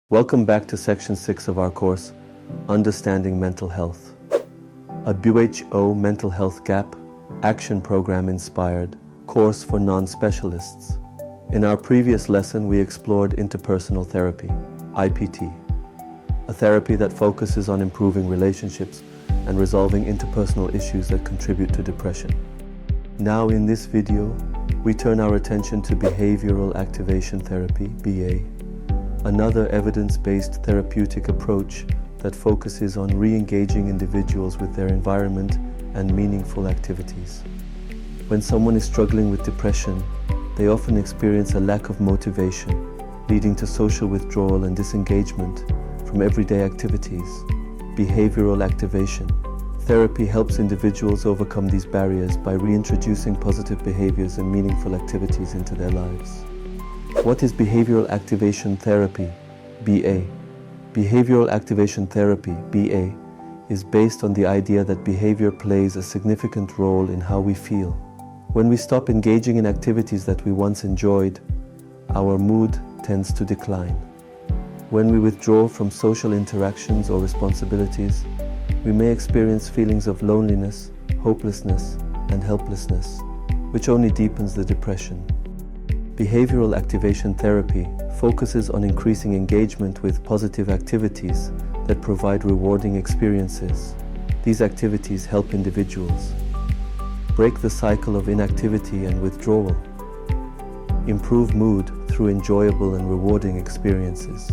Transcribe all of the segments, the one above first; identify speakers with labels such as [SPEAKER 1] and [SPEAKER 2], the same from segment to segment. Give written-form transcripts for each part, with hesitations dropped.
[SPEAKER 1] Welcome back to Section 6 of our course, Understanding Mental Health, a WHO Mental Health Gap Action Program-inspired course for non-specialists. In our previous lesson, we explored interpersonal therapy, IPT, a therapy that focuses on improving relationships and resolving interpersonal issues that contribute to depression. Now in this video, we turn our attention to Behavioral Activation Therapy, BA, another evidence-based therapeutic approach that focuses on re-engaging individuals with their environment and meaningful activities. When someone is struggling with depression, they often experience a lack of motivation, leading to social withdrawal and disengagement from everyday activities. Behavioral activation therapy helps individuals overcome these barriers by reintroducing positive behaviors and meaningful activities into their lives. What is Behavioral Activation Therapy, BA? Behavioral Activation Therapy, BA, is based on the idea that behavior plays a significant role in how we feel. When we stop engaging in activities that we once enjoyed, our mood tends to decline. When we withdraw from social interactions or responsibilities, we may experience feelings of loneliness, hopelessness, and helplessness, which only deepens the depression. Behavioral activation therapy focuses on increasing engagement with positive activities that provide rewarding experiences. These activities help individuals break the cycle of inactivity and withdrawal, improve mood through enjoyable and rewarding experiences,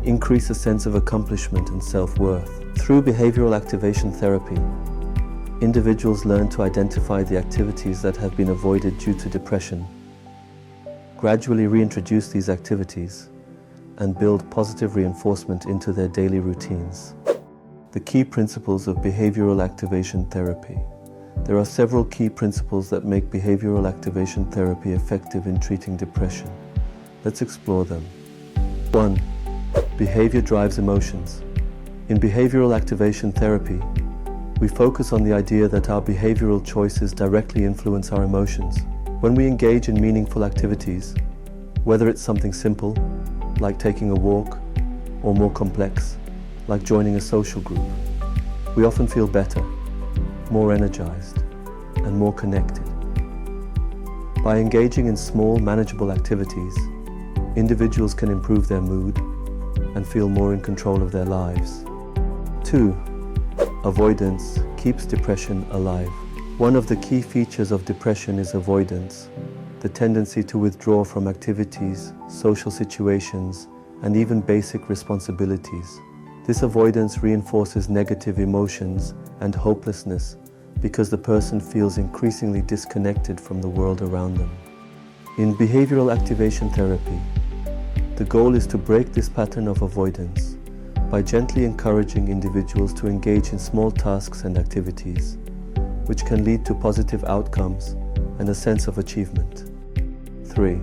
[SPEAKER 1] increase a sense of accomplishment and self-worth. Through behavioral activation therapy, individuals learn to identify the activities that have been avoided due to depression, gradually reintroduce these activities, and build positive reinforcement into their daily routines. The key principles of behavioral activation therapy. There are several key principles that make behavioral activation therapy effective in treating depression. Let's explore them. 1. Behavior drives emotions. In behavioral activation therapy, we focus on the idea that our behavioral choices directly influence our emotions. When we engage in meaningful activities, whether it's something simple, like taking a walk, or more complex, like joining a social group, we often feel better, more energized, and more connected. By engaging in small, manageable activities, individuals can improve their mood and feel more in control of their lives. 2. Avoidance keeps depression alive. One of the key features of depression is avoidance, the tendency to withdraw from activities, social situations, and even basic responsibilities. This avoidance reinforces negative emotions and hopelessness because the person feels increasingly disconnected from the world around them. In behavioral activation therapy, the goal is to break this pattern of avoidance by gently encouraging individuals to engage in small tasks and activities, which can lead to positive outcomes and a sense of achievement. 3.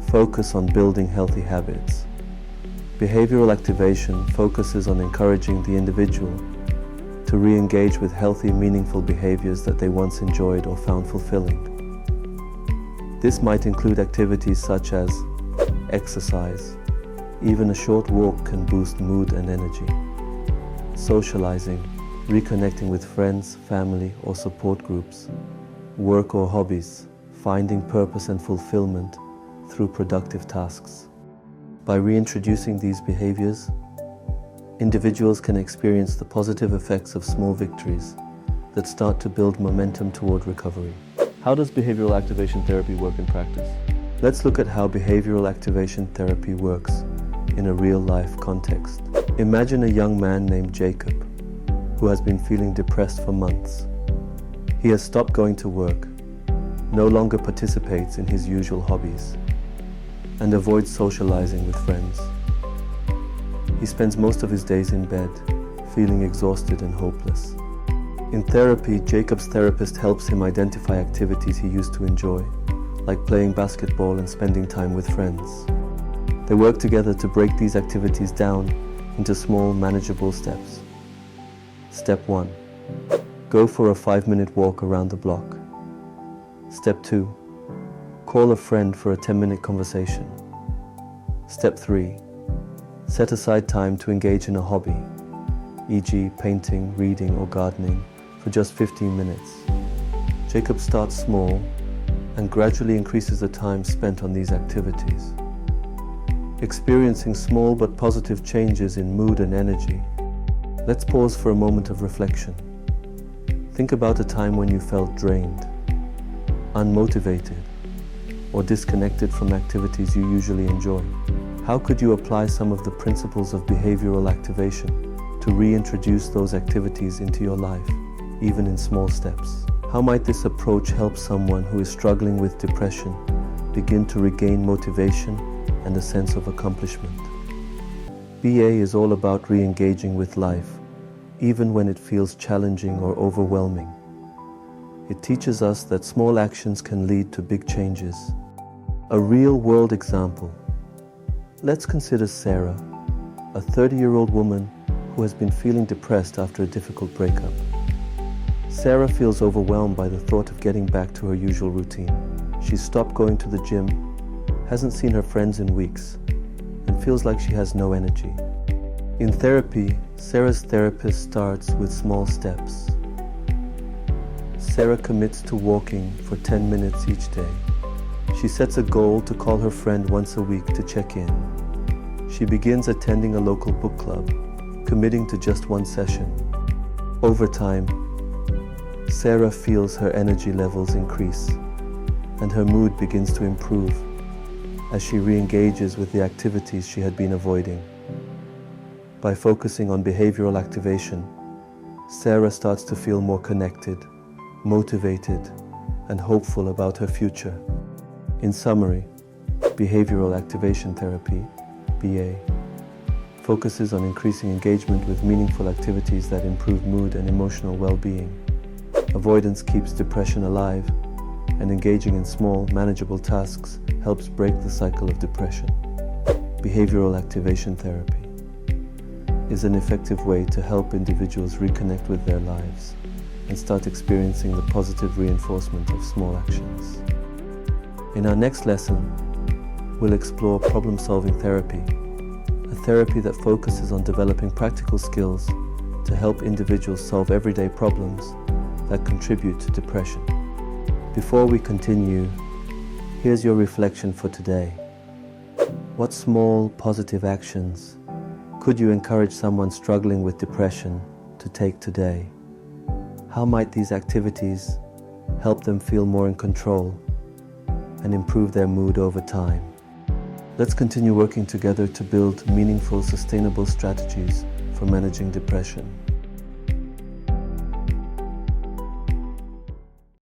[SPEAKER 1] Focus on building healthy habits. Behavioral activation focuses on encouraging the individual to re-engage with healthy, meaningful behaviors that they once enjoyed or found fulfilling. This might include activities such as exercise. Even a short walk can boost mood and energy. Socializing, reconnecting with friends, family, or support groups. Work or hobbies, finding purpose and fulfillment through productive tasks. By reintroducing these behaviors, individuals can experience the positive effects of small victories that start to build momentum toward recovery. How does behavioral activation therapy work in practice? Let's look at how behavioral activation therapy works in a real-life context. Imagine a young man named Jacob who has been feeling depressed for months. He has stopped going to work, no longer participates in his usual hobbies, and avoids socializing with friends. He spends most of his days in bed, feeling exhausted and hopeless. In therapy, Jacob's therapist helps him identify activities he used to enjoy, like playing basketball and spending time with friends. They work together to break these activities down into small, manageable steps. Step 1. Go for a 5-minute walk around the block. Step 2. Call a friend for a 10-minute conversation. Step 3. Set aside time to engage in a hobby, e.g. painting, reading or gardening, for just 15 minutes. Jacob starts small and gradually increases the time spent on these activities. Experiencing small but positive changes in mood and energy, let's pause for a moment of reflection. Think about a time when you felt drained, unmotivated, or disconnected from activities you usually enjoy. How could you apply some of the principles of behavioral activation to reintroduce those activities into your life, even in small steps? How might this approach help someone who is struggling with depression begin to regain motivation and a sense of accomplishment? BA is all about re-engaging with life, even when it feels challenging or overwhelming. It teaches us that small actions can lead to big changes. A real-world example. Let's consider Sarah, a 30-year-old woman who has been feeling depressed after a difficult breakup. Sarah feels overwhelmed by the thought of getting back to her usual routine. She's stopped going to the gym, hasn't seen her friends in weeks, and feels like she has no energy. In therapy, Sarah's therapist starts with small steps. Sarah commits to walking for 10 minutes each day. She sets a goal to call her friend once a week to check in. She begins attending a local book club, committing to just one session. Over time, Sarah feels her energy levels increase, and her mood begins to improve as she re-engages with the activities she had been avoiding. By focusing on behavioral activation, Sarah starts to feel more connected, motivated, and hopeful about her future. In summary, behavioral activation therapy, BA, focuses on increasing engagement with meaningful activities that improve mood and emotional well-being. Avoidance keeps depression alive, and engaging in small, manageable tasks helps break the cycle of depression. Behavioral activation therapy is an effective way to help individuals reconnect with their lives and start experiencing the positive reinforcement of small actions. In our next lesson, we'll explore problem-solving therapy, a therapy that focuses on developing practical skills to help individuals solve everyday problems that contribute to depression. Before we continue, here's your reflection for today. What small, positive actions could you encourage someone struggling with depression to take today? How might these activities help them feel more in control and improve their mood over time? Let's continue working together to build meaningful, sustainable strategies for managing depression.